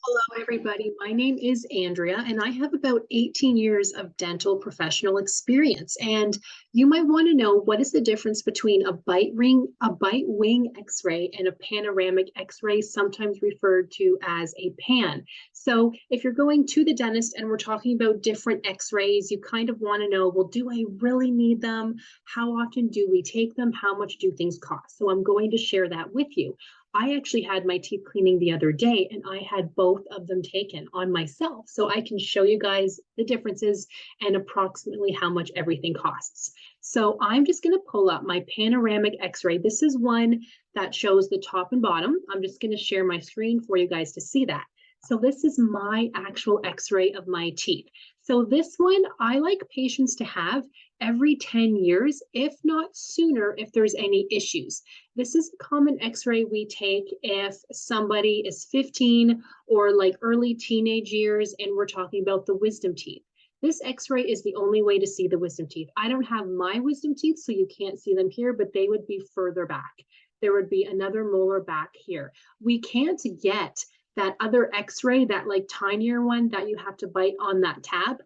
Hello, everybody. My name is Andrea, and I have about 18 years of dental professional experience. And you might want to know what is the difference between a bite wing X-ray, and a panoramic X-ray, sometimes referred to as a PAN. So, if you're going to the dentist and we're talking about different X-rays, you kind of want to know, well, do I really need them? How often do we take them? How much do things cost? So, I'm going to share that with you. I actually had my teeth cleaning the other day and I had both of them taken on myself. So I can show you guys the differences and approximately how much everything costs. So I'm just going to pull up my panoramic x-ray. This is one that shows the top and bottom. I'm just going to share my screen for you guys to see that. So this is my actual x-ray of my teeth. So this one, I like patients to have every 10 years, if not sooner, if there's any issues. This is a common x-ray we take if somebody is 15 or like early teenage years and we're talking about the wisdom teeth. This x-ray is the only way to see the wisdom teeth. I don't have my wisdom teeth, so you can't see them here, but they would be further back. There would be another molar back here. We can't get that other x-ray, that like tinier one that you have to bite on that tab.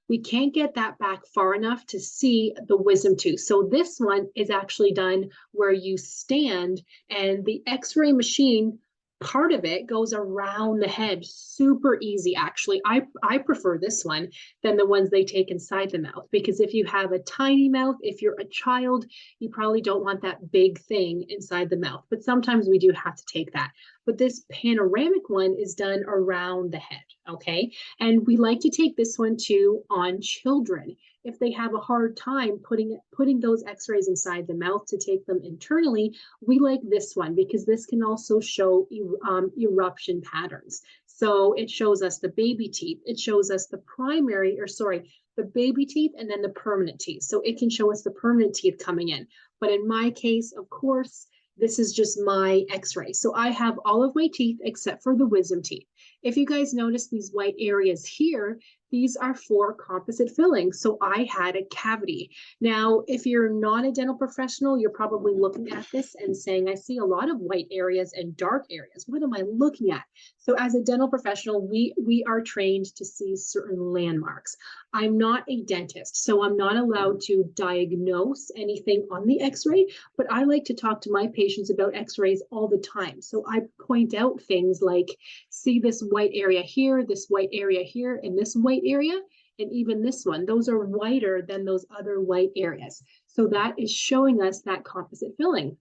We can't get that back far enough to see the wisdom tooth. So this one is actually done where you stand and the x-ray machine, part of it goes around the head. Super easy, actually. I prefer this one than the ones they take inside the mouth, because if you have a tiny mouth, if you're a child, you probably don't want that big thing inside the mouth. But sometimes we do have to take that. But this panoramic one is done around the head, okay? And we like to take this one too on children. If they have a hard time putting those x-rays inside the mouth to take them internally, we like this one because this can also show eruption patterns. So it shows us the baby teeth. It shows us the the baby teeth and then the permanent teeth. So it can show us the permanent teeth coming in. But in my case, of course, this is just my x-ray. So I have all of my teeth except for the wisdom teeth. If you guys notice these white areas here, these are for composite fillings. So I had a cavity. Now, if you're not a dental professional, you're probably looking at this and saying, I see a lot of white areas and dark areas. What am I looking at? So as a dental professional, we are trained to see certain landmarks. I'm not a dentist, so I'm not allowed to diagnose anything on the x-ray, but I like to talk to my patients about x-rays all the time. So I point out things like, see this white area here, this white area here, and this white area, and even this one. Those are whiter than those other white areas. So that is showing us that composite filling.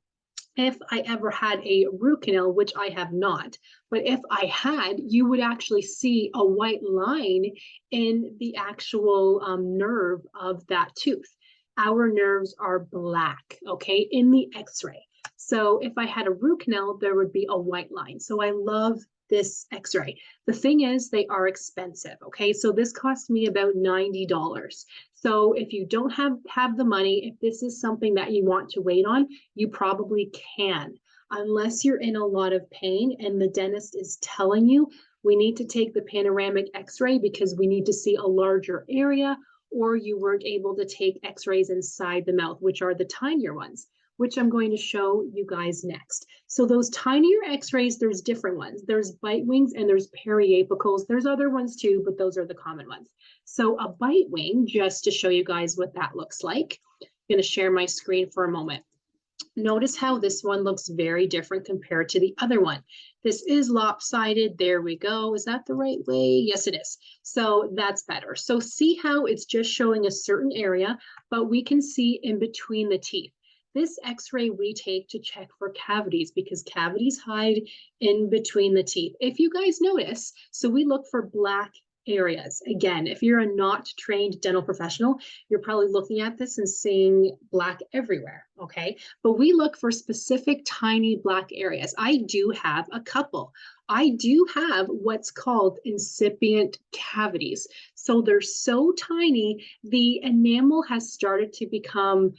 If I ever had a root canal, which I have not, but if I had, you would actually see a white line in the actual nerve of that tooth. Our nerves are black, okay, in the x-ray. So if I had a root canal, there would be a white line. So I love this x-ray. The thing is, they are expensive, okay? So this cost me about $90. So if you don't have the money, if this is something that you want to wait on, you probably can, unless you're in a lot of pain and the dentist is telling you, we need to take the panoramic x-ray because we need to see a larger area, or you weren't able to take x-rays inside the mouth, which are the tinier ones, which I'm going to show you guys next. So those tinier x-rays, there's different ones. There's bite wings and there's periapicals. There's other ones too, but those are the common ones. So a bite wing, just to show you guys what that looks like, I'm going to share my screen for a moment. Notice how this one looks very different compared to the other one. This is lopsided. There we go. Is that the right way? Yes, it is. So that's better. So see how it's just showing a certain area, but we can see in between the teeth. This x-ray we take to check for cavities because cavities hide in between the teeth. If you guys notice, so we look for black areas. Again, if you're a not trained dental professional, you're probably looking at this and seeing black everywhere, okay? But we look for specific tiny black areas. I do have a couple. I do have what's called incipient cavities. So they're so tiny, the enamel has started to become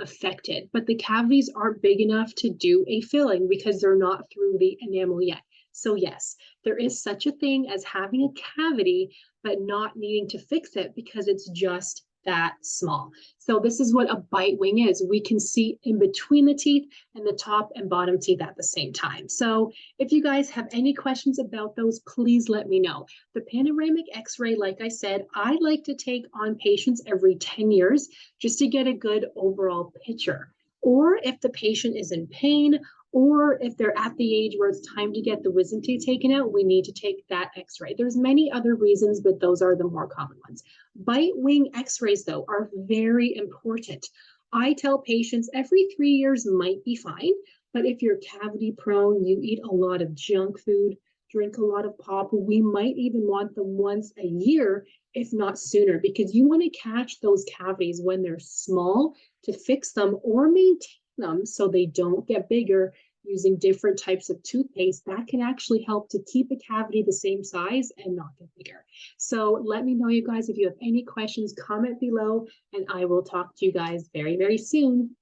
affected, but the cavities aren't big enough to do a filling because they're not through the enamel yet. So yes, there is such a thing as having a cavity, but not needing to fix it because it's just that small. So this is what a bite wing is. We can see in between the teeth and the top and bottom teeth at the same time. So if you guys have any questions about those, please let me know. The panoramic x-ray, like I said, I like to take on patients every 10 years just to get a good overall picture. Or if the patient is in pain, or if they're at the age where it's time to get the wisdom teeth taken out, we need to take that x-ray. There's many other reasons, but those are the more common ones. Bite wing x-rays, though, are very important. I tell patients every 3 years might be fine, but if you're cavity prone, you eat a lot of junk food, drink a lot of pop, we might even want them once a year, if not sooner, because you want to catch those cavities when they're small to fix them or maintain them so they don't get bigger using different types of toothpaste. That can actually help to keep a cavity the same size and not get bigger. So let me know, you guys, if you have any questions, comment below, and I will talk to you guys very, very soon.